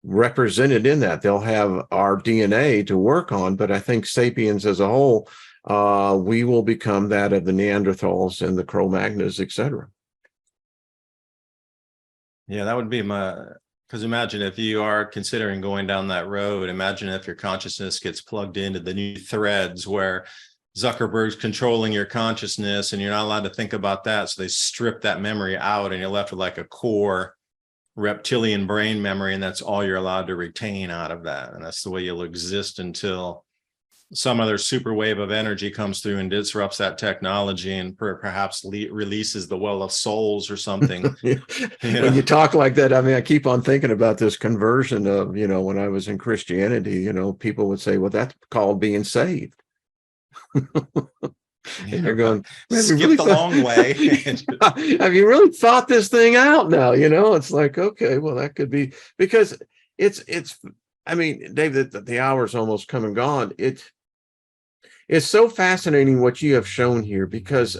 represented in that. They'll have our DNA to work on, but I think sapiens as a whole, we will become that of the Neanderthals and the Cro-Magnons, etc. Yeah, that would be because imagine if you are considering going down that road, imagine if your consciousness gets plugged into the new threads where Zuckerberg's controlling your consciousness and you're not allowed to think about that. So they strip that memory out and you're left with like a core reptilian brain memory, and that's all you're allowed to retain out of that. And that's the way you'll exist until some other super wave of energy comes through and disrupts that technology and perhaps releases the well of souls or something. When you talk like that, I mean, I keep on thinking about this conversion of, when I was in Christianity, people would say, well, that's called being saved. And you're going, skip the long way. Have you really thought this thing out now? It's like, okay, well, that could be, because it's I mean, Dave, the hour's almost come and gone. It's so fascinating what you have shown here, because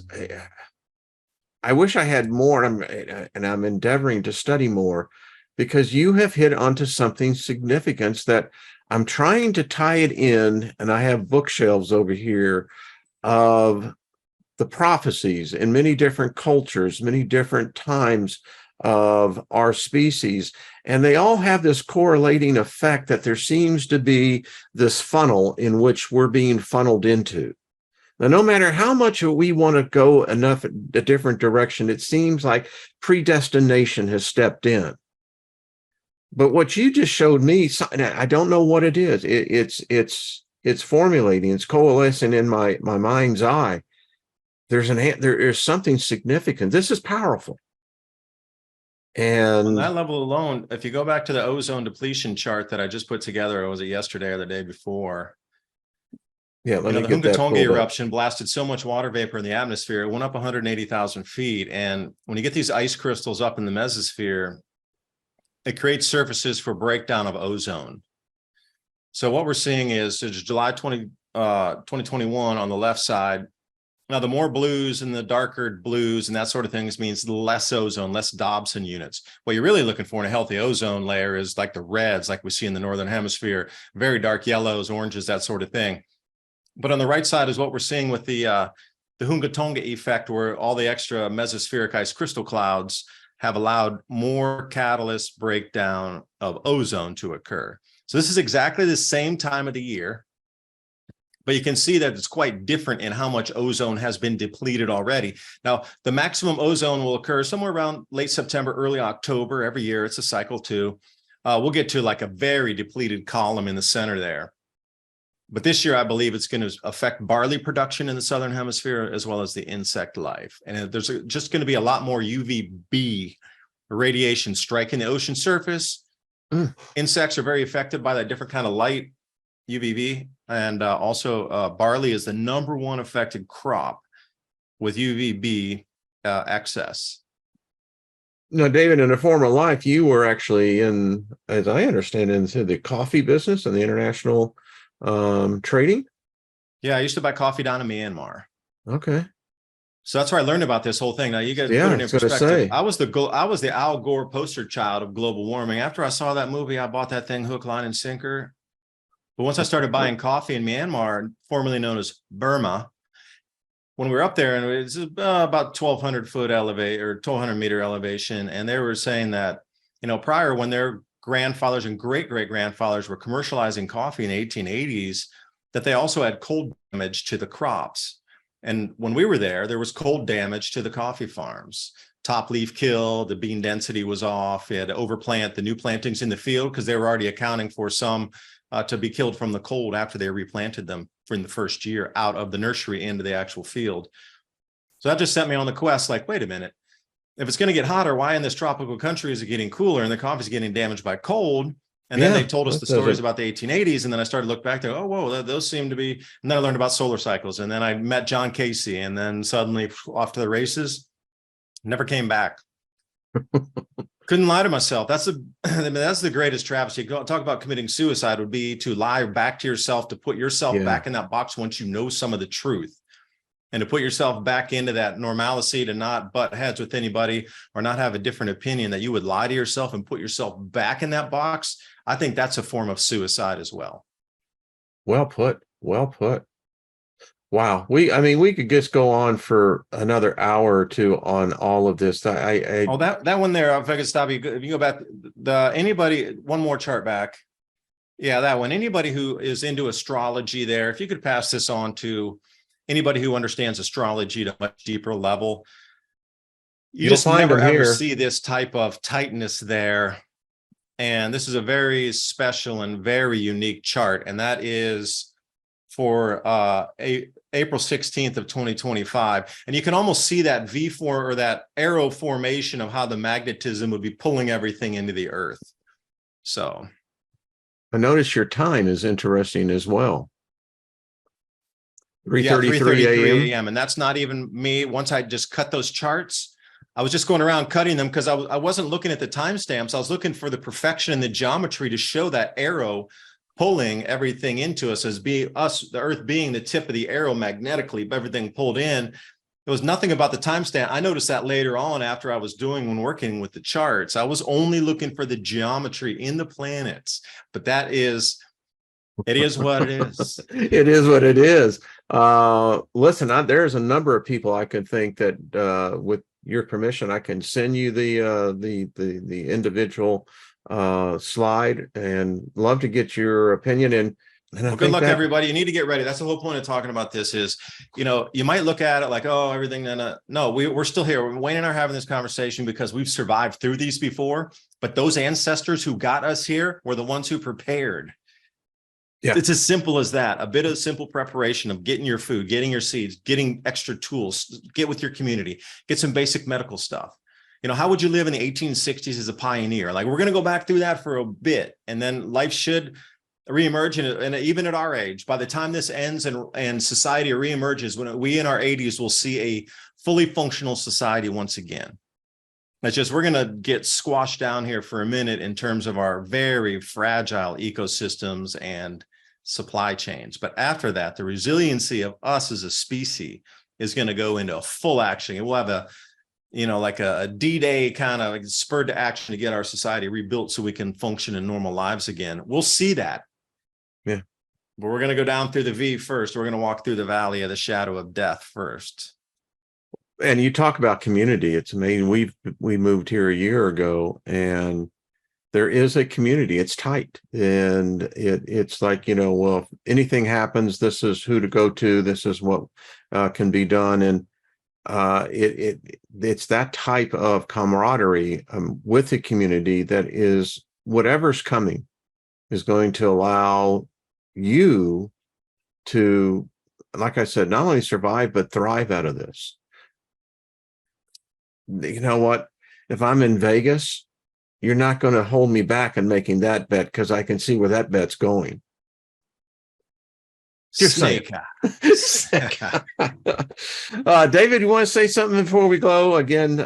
I wish I had more, and I'm endeavoring to study more, because you have hit onto something significant that I'm trying to tie it in, and I have bookshelves over here of the prophecies in many different cultures, many different times of our species, and they all have this correlating effect that there seems to be this funnel in which we're being funneled into. Now, no matter how much we want to go enough a different direction, it seems like predestination has stepped in. But what you just showed me, I don't know what it is. It's formulating, it's coalescing in my mind's eye. There is something significant. This is powerful. And on that level alone, if you go back to the ozone depletion chart that I just put together, or was it yesterday or the day before? Yeah, the Hungatonga eruption blasted so much water vapor in the atmosphere, it went up 180,000 feet. And when you get these ice crystals up in the mesosphere, it creates surfaces for breakdown of ozone. So what we're seeing is July 2021 on the left side. Now, the more blues and the darker blues and that sort of things means less ozone, less Dobson units. What you're really looking for in a healthy ozone layer is like the reds, like we see in the Northern Hemisphere, very dark yellows, oranges, that sort of thing. But on the right side is what we're seeing with the Hunga Tonga effect, where all the extra mesospheric ice crystal clouds have allowed more catalyst breakdown of ozone to occur. So this is exactly the same time of the year, but you can see that it's quite different in how much ozone has been depleted already. Now, the maximum ozone will occur somewhere around late September, early October every year. It's a cycle too. We'll get to like a very depleted column in the center there. But this year, I believe it's going to affect barley production in the Southern Hemisphere, as well as the insect life. And there's just going to be a lot more UVB radiation striking the ocean surface. Insects are very affected by that different kind of light, UVB. And also barley is the #1 affected crop with UVB excess. Now, David, in a former life, you were actually in, as I understand it, into the coffee business and the international trading. Yeah, I used to buy coffee down in Myanmar. Okay. So that's where I learned about this whole thing. Now you guys Yeah, put it I in was gonna perspective. say. I was the Al Gore poster child of global warming. After I saw that movie, I bought that thing hook, line, and sinker. But once I started buying coffee in Myanmar, formerly known as Burma, when we were up there, and it was about 1,200 foot elevate or 1,200 meter elevation, and they were saying that, you know, prior, when their grandfathers and great grandfathers were commercializing coffee in the 1880s, that they also had cold damage to the crops. And when we were there was cold damage to the coffee farms. Top leaf kill, the bean density was off. You had to overplant the new plantings in the field because they were already accounting for some to be killed from the cold after they replanted them in the first year out of the nursery into the actual field. So that just sent me on the quest, like, wait a minute, if it's going to get hotter, why in this tropical country is it getting cooler and the coffee is getting damaged by cold? And then they told us the stories about the 1880s. And then I started to look back there. Oh, whoa, those seem to be. And then I learned about solar cycles. And then I met John Casey. And then suddenly off to the races. Never came back. Couldn't lie to myself. That's the greatest travesty. Talk about committing suicide, would be to lie back to yourself, to put yourself back in that box once you know some of the truth. And to put yourself back into that normalcy, to not butt heads with anybody or not have a different opinion, that you would lie to yourself and put yourself back in that box. I think that's a form of suicide as well. Well put. Well put. Wow. I mean, we could just go on for another hour or two on all of this. That one there, if I could stop you, if you go back, anybody, one more chart back. Yeah, that one. Anybody who is into astrology there, if you could pass this on to anybody who understands astrology at a much deeper level, you just never ever see this type of tightness there. And this is a very special and very unique chart. And that is for April 16th of 2025. And you can almost see that V4 or that arrow formation of how the magnetism would be pulling everything into the earth. So I notice your time is interesting as well. 3:33 a.m. And that's not even me. Once I just cut those charts, I was just going around cutting them because I wasn't looking at the timestamps. I was looking for the perfection in the geometry to show that arrow pulling everything into us, as the earth being the tip of the arrow magnetically, everything pulled in. There was nothing about the timestamp. I noticed that later on after I was when working with the charts. I was only looking for the geometry in the planets, but it is what it is. It is what it is. Listen, there's a number of people I could think that, with your permission, I can send you the individual slide, and love to get your opinion. And well, good luck, everybody. You need to get ready. That's the whole point of talking about this is, you know, you might look at it like, oh, everything. No, we're still here. Wayne and I are having this conversation because we've survived through these before. But those ancestors who got us here were the ones who prepared. Yeah. It's as simple as that. A bit of simple preparation of getting your food, getting your seeds, getting extra tools, get with your community, get some basic medical stuff. You know, how would you live in the 1860s as a pioneer? Like, we're going to go back through that for a bit, and then life should reemerge. And even at our age, by the time this ends and society reemerges, when we in our 80s will see a fully functional society once again. It's just, we're going to get squashed down here for a minute in terms of our very fragile ecosystems and supply chains. But after that, the resiliency of us as a species is going to go into full action. And we'll have like a D-Day kind of spurred to action to get our society rebuilt so we can function in normal lives again. We'll see that. Yeah. But we're going to go down through the V first. We're going to walk through the valley of the shadow of death first. And you talk about community. It's amazing. We moved here a year ago, and there is a community. It's tight, and it's like, well, if anything happens, this is who to go to. This is what can be done, and it's that type of camaraderie with the community that is, whatever's coming is going to allow you to, like I said, not only survive but thrive out of this. You know what? If I'm in Vegas, you're not going to hold me back in making that bet, because I can see where that bet's going. Just Snake. David, you want to say something before we go? Again,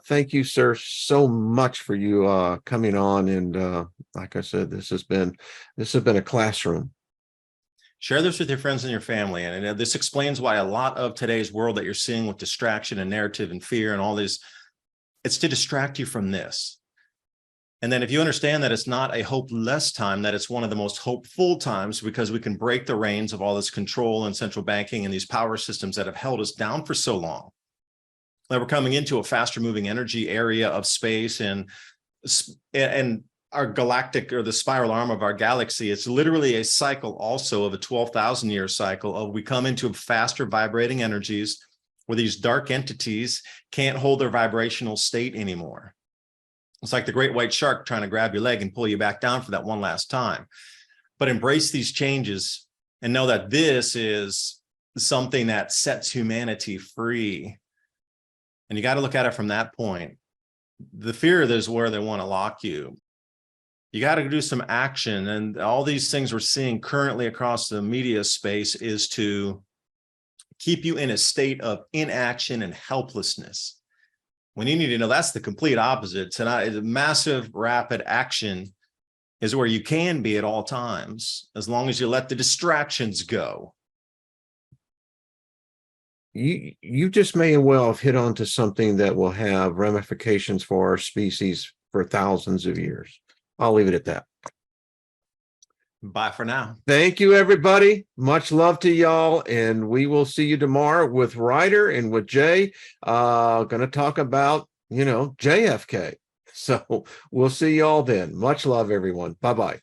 thank you, sir, so much for you coming on. And like I said, this has been a classroom. Share this with your friends and your family. And this explains why a lot of today's world that you're seeing with distraction and narrative and fear and all this, it's to distract you from this. And then if you understand that it's not a hopeless time, that it's one of the most hopeful times, because we can break the reins of all this control and central banking and these power systems that have held us down for so long. That we're coming into a faster moving energy area of space, and our galactic, or the spiral arm of our galaxy, it's literally a cycle also of a 12,000 year cycle of, we come into faster vibrating energies where these dark entities can't hold their vibrational state anymore. It's like the great white shark trying to grab your leg and pull you back down for that one last time. But embrace these changes and know that this is something that sets humanity free. And you got to look at it from that point. The fear is where they want to lock you. You got to do some action. And all these things we're seeing currently across the media space is to keep you in a state of inaction and helplessness. When you need to know that's the complete opposite. Tonight, massive rapid action is where you can be at all times, as long as you let the distractions go. You just may well have hit onto something that will have ramifications for our species for thousands of years. I'll leave it at that. Bye for now. Thank you, everybody. Much love to y'all. And we will see you tomorrow with Ryder and with Jay. Going to talk about, JFK. So we'll see y'all then. Much love, everyone. Bye-bye.